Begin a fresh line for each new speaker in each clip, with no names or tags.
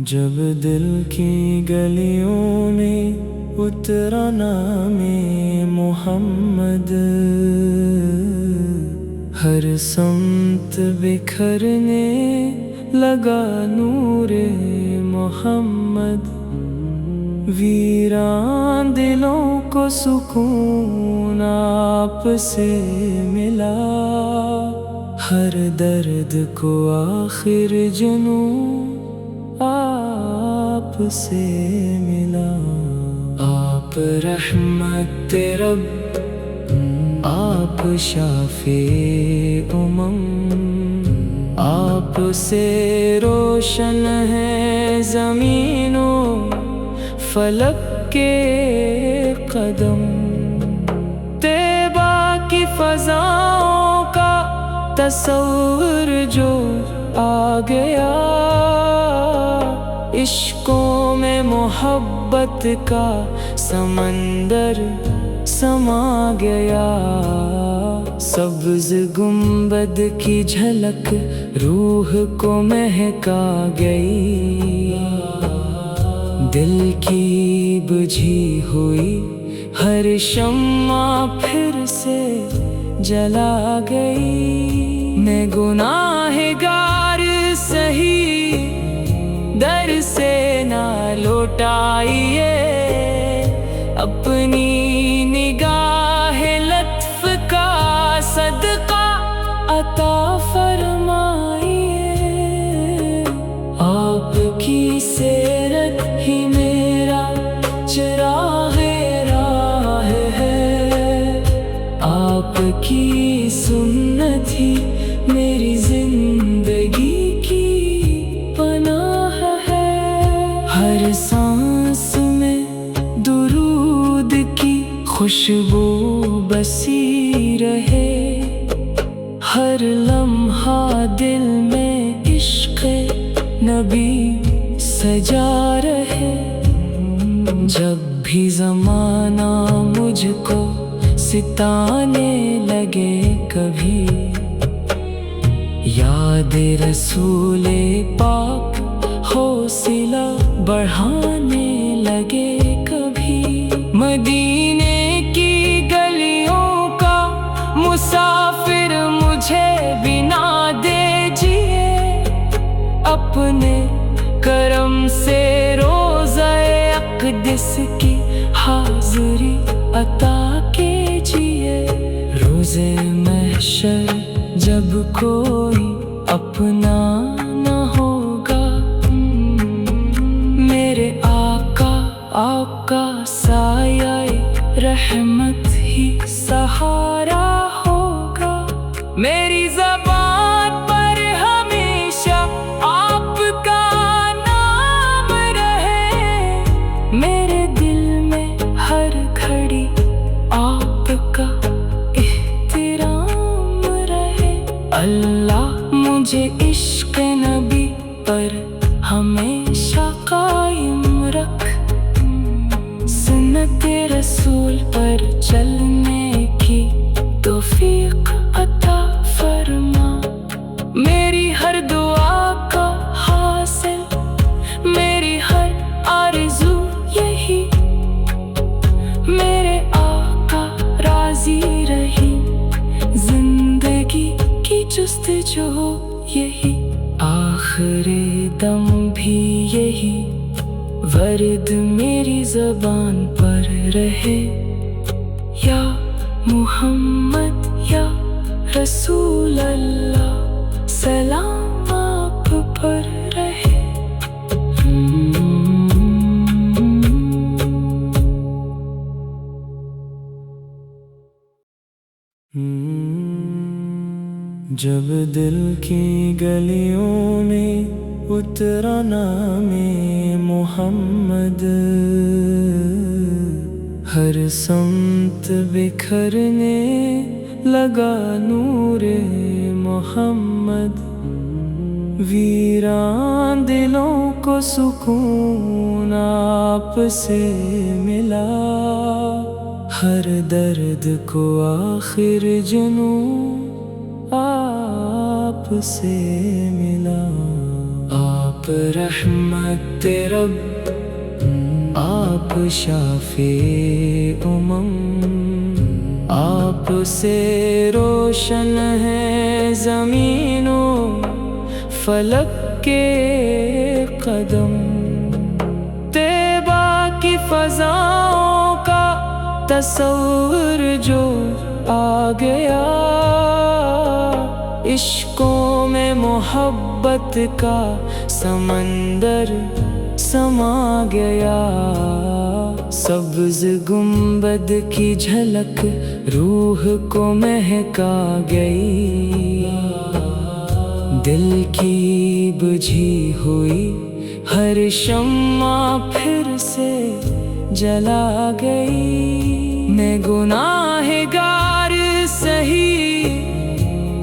جب دل کی گلیوں میں اترا نام محمد، ہر سمت بکھرنے لگا نور محمد، ویران دلوں کو سکون آپ سے ملا، ہر درد کو آخر جنوں آپ سے ملا۔ آپ رحمت رب، آپ شافع آپ سے روشن ہے زمین و فلک کے قدم، طیبہ کی فضاؤں کا تصور جو آ گیا، عشقوں میں محبت کا سمندر سما گیا، سبز گنبد کی جھلک روح کو مہکا گئی، دل کی بجھی ہوئی ہر شمع پھر سے جلا گئی، میں گناہگار سہی در سے نہ لوٹائیے، اپنی نگاہ لطف کا صدقہ عطا فرمائیے، آپ کی سیرت ہی میرا چراغ راہ ہے، آپ کی سنت ہی میری زندگی کی پناہ ہے، ہر سانس میں درود کی خوشبو بسی رہے، ہر لمحہ دل میں عشق نبی سجا رہے، جب بھی زمانہ مجھ کو ستانے لگے کبھی، یاد رسول پاک حوصلہ بڑھانے لگے کبھی، مدینے کی گلیوں کا مسافر مجھے بنا دیجیے، اپنے کرم سے روضہ اقدس کی حاضری عطا کیجیے، روزے محشر جب کوئی اپنا نہ ہوگا، میرے آقا سایہ رحمت ہی سہارا ہوگا، میری زبان پر ہمیشہ آپ کا نام رہے، میرے دل میں ہر گھڑی آپ کا احترام رہے، اللہ مجھے عشق نبی پر ہمیشہ قائم رکھ، سنت رسول پر چلنے کی توفیق عطا فرما، میری ہر دعا کا حاصل، میری ہر آرزو یہی، میرے آقا راضی رہی، زندگی کی جستجو یہی، آخری دم بھی یہی ورد میری زبان پر رہے، یا محمد یا رسول اللہ سلام آپ پر رہے۔ جب دل کی گلیوں میں اترا نام محمد، ہر سمت بکھرنے لگا نور محمد، ویران دلوں کو سکون آپ سے ملا، ہر درد کو آخر جنوں آپ سے ملا۔ آپ رحمت رب، آپ شافع آپ سے روشن ہے زمین و فلک کے قدم، طیبہ کی فضاؤں کا تصور جو آ گیا، عشقوں میں محبت کا سمندر سما گیا، سبز گنبد کی جھلک روح کو مہکا گئی، دل کی بجھی ہوئی ہر شمع پھر سے جلا گئی، میں گناہگار سہی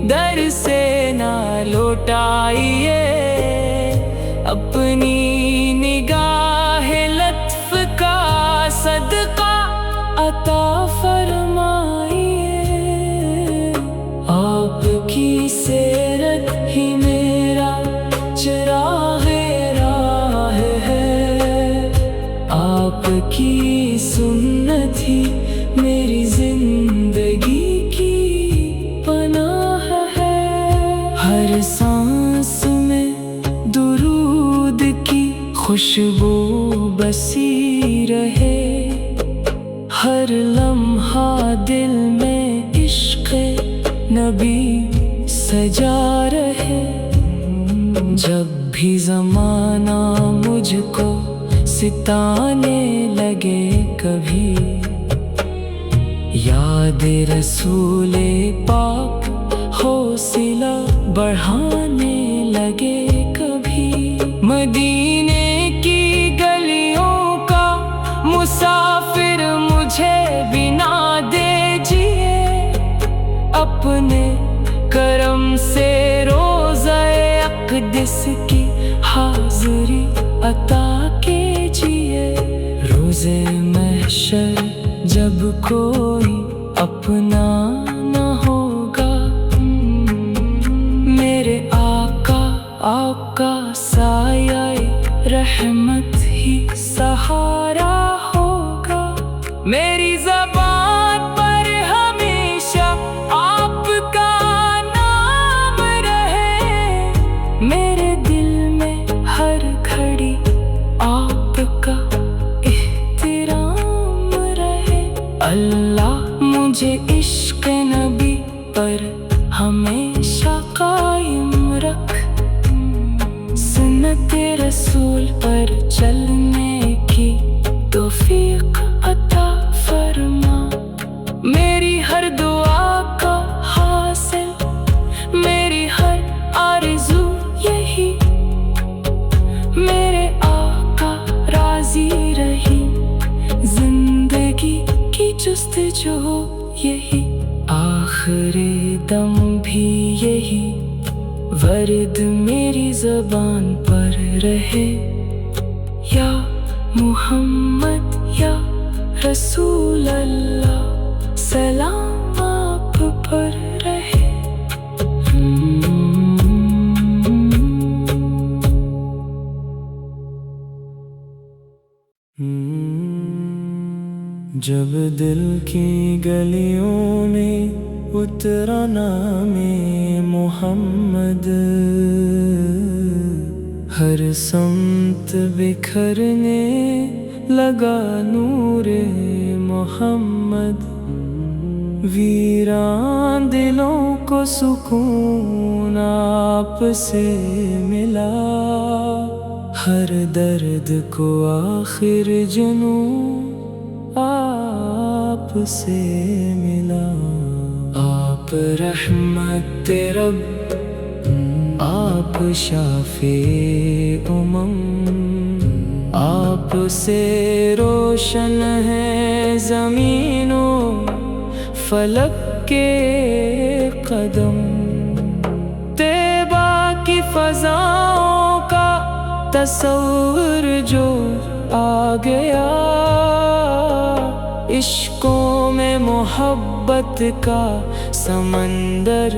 در سے نہ لوٹائیے، اپنی نگاہ لطف کا صدقہ عطا فرمائیے، آپ کی سیرت ہی میرا چراغ راہ ہے، آپ کی سنت ہی میری زندگی کی پناہ ہے، ہر سانس میں درود کی خوشبو بسی رہے، ہر لمحہ دل میں عشق نبی سجا رہے، جب بھی زمانہ مجھ کو ستانے لگے کبھی، یاد رسول پاک حوصلہ بڑھانے لگے کبھی، مدینے کی گلیوں کا مسافر مجھے بنا دیجیے، اپنے کرم سے روضہ اقدس کی حاضری عطا کیجیے، روزے محشر جب کوئی اپنا نہ ہوگا، میرے آقا سایہ رحمت ہی سہارا ہوگا، میری زبان پر ہمیشہ آپ کا نام رہے، میرے دل میں ہر گھڑی آپ کا احترام رہے، اللہ مجھے عشق نبی پر ہمیشہ قائم رکھ، سنت رسول پر چلنے کی توفیق عطا فرما، میری ہر دعا کا حاصل، میری ہر آرزو یہی، میرے آقا راضی رہی، زندگی کی جستجو یہی، آخری دم بھی یہی ورد میری زبان پر رہے، یا محمد یا رسول اللہ سلام آپ پر رہے۔ جب دل کی گلیوں میں اترا نام محمد، ہر سمت بکھرنے لگا نور محمد، ویران دلوں کو سکون آپ سے ملا، ہر درد کو آخر جنوں آپ سے ملا، آپ رحمت رب، آپ شافع آپ سے روشن ہے زمین و فلک کے قدم، طیبہ کی فضاؤں کا تصور جو آ گیا، عشقوں میں محبت کا سمندر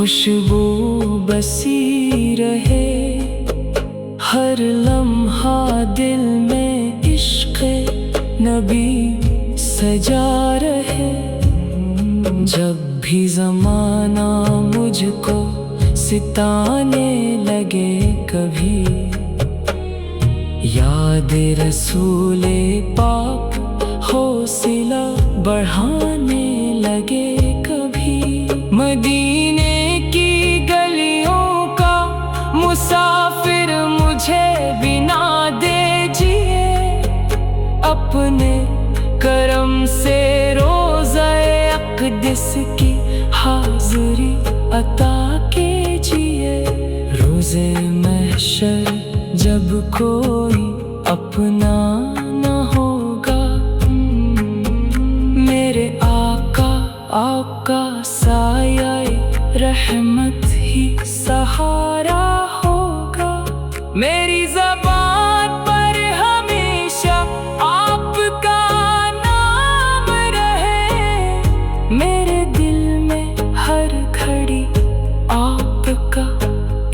خوشبو بسی رہے، ہر لمحہ دل میں عشق نبی سجا رہے۔ جب بھی زمانہ مجھ کو ستانے لگے کبھی، یاد رسول پاک حوصلہ بڑھانے لگے کبھی۔ مدینے کی گلیوں کا مسافر مجھے بنا دیجیے، اپنے کرم سے روضہ اقدس کی حاضری عطا کیجیے۔ روز محشر جب کوئی اپنا نہ ہوگا، میرے آپ کا سایہ رحمت ہی سہارا ہوگا۔ میری زبان پر ہمیشہ آپ کا نام رہے، میرے دل میں ہر گھڑی آپ کا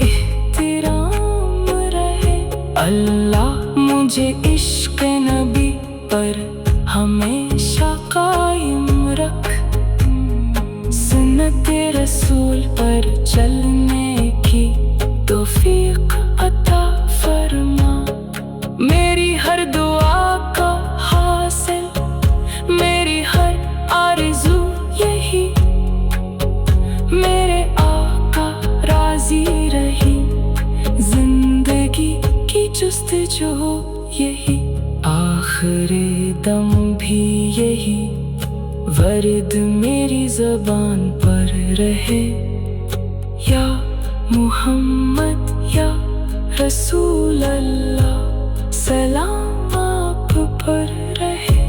احترام رہے۔ اللہ مجھے عشق نبی پر ہمیشہ قائم رکھ، سنت رسول پر چلنے کی توفیق عطا فرما۔ میری ہر دعا کا حاصل، میری ہر آرزو یہی، میرے آقا راضی رہی، زندگی کی جستجو یہی، آخری دم بھی یہی ورد میری زبان پر رہے۔ یا محمد یا رسول اللہ، سلام آپ پر رہے۔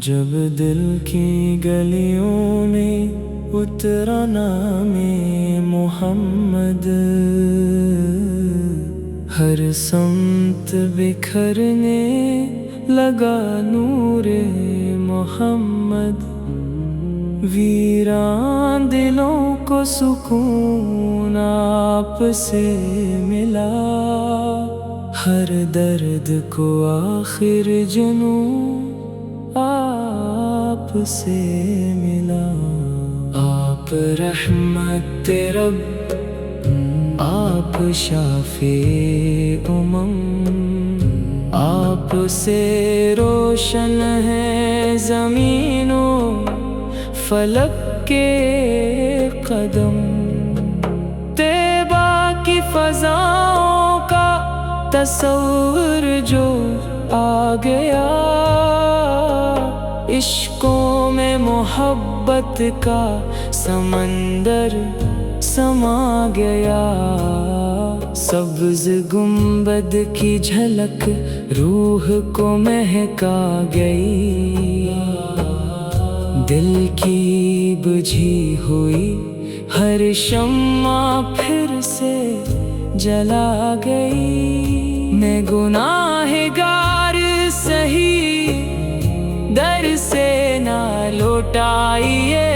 جب دل کی گلیوں میں اترا نام محمد، ہر سمت بکھرنے لگا نور محمد، ویران دلوں کو سکون آپ سے ملا، ہر درد کو آخر جنوں آپ سے ملا۔ آپ رحمت رب، آپ شافع آپ سے روشن ہے زمین و فلک کے قدم، طیبہ کی فضاؤں کا تصور جو آ گیا، عشقوں میں محبت کا سمندر سما گیا، سبز گنبد کی جھلک روح کو مہکا گئی، دل کی بجھی ہوئی ہر شمع پھر سے جلا گئی۔ میں گناہگار سہی در سے نہ لوٹائیے،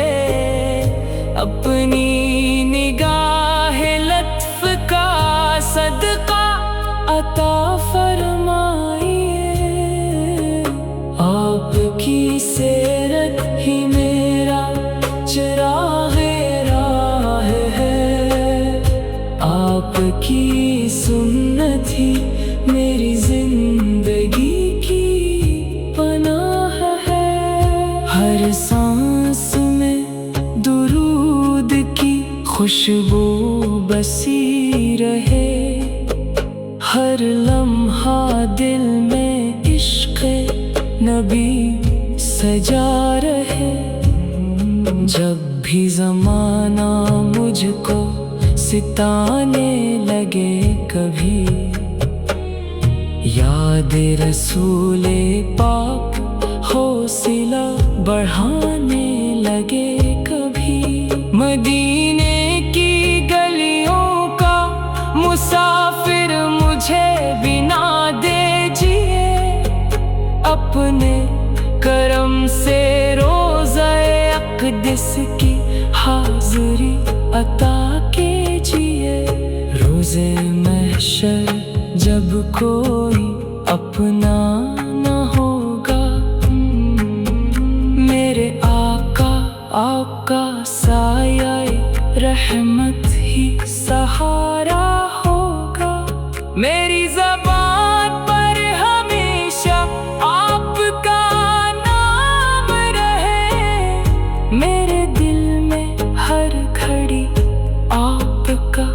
اپنی نگاہ لطف کا صدقہ عطا فرمائیے، آپ کی سیرت ہی میرا چراغ راہ ہے، آپ کی سنت ہی میری زندگی کی پناہ ہے، ہر سانس میں درود کی خوشبو بسی رہے، ہر لمحہ دل میں عشق نبی سجا رہے، جب بھی زمانہ مجھ کو ستانے لگے کبھی، یاد رسول پاک حوصلہ بڑھانے لگے کبھی، مدینے کی گلیوں کا مسافر مجھے بنا دے اپنے کرم سے روزۂ اقدس کی حاضری عطا کیجیے۔ روزے محشر جب کوئی اپنا نہ ہوگا، میرے آپ کا سایہ رحمت ہی سہارا ہوگا۔ میری زبان پر ہمیشہ آپ کا نام رہے، میرے دل میں ہر گھڑی آپ کا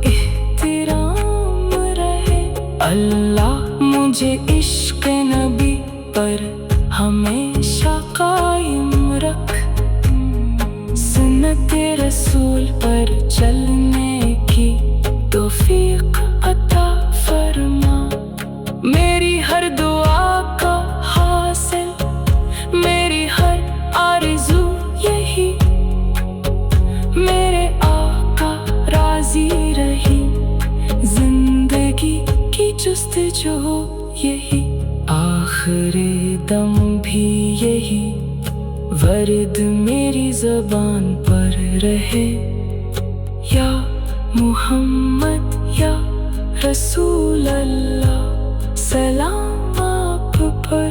احترام رہے۔ اللہ مجھے عشق نبی پر ہمیشہ قائم رکھ، سنت رسول پر چلنے کی توفیق عطا فرما۔ میری ہر دعا کا حاصل، میری ہر آرزو یہی، میرے آقا راضی رہی، زندگی کی جستجو یہی، آخری دم بھی یہی ورد میری زبان پر رہے۔ یا محمد یا رسول اللہ، سلام آپ پر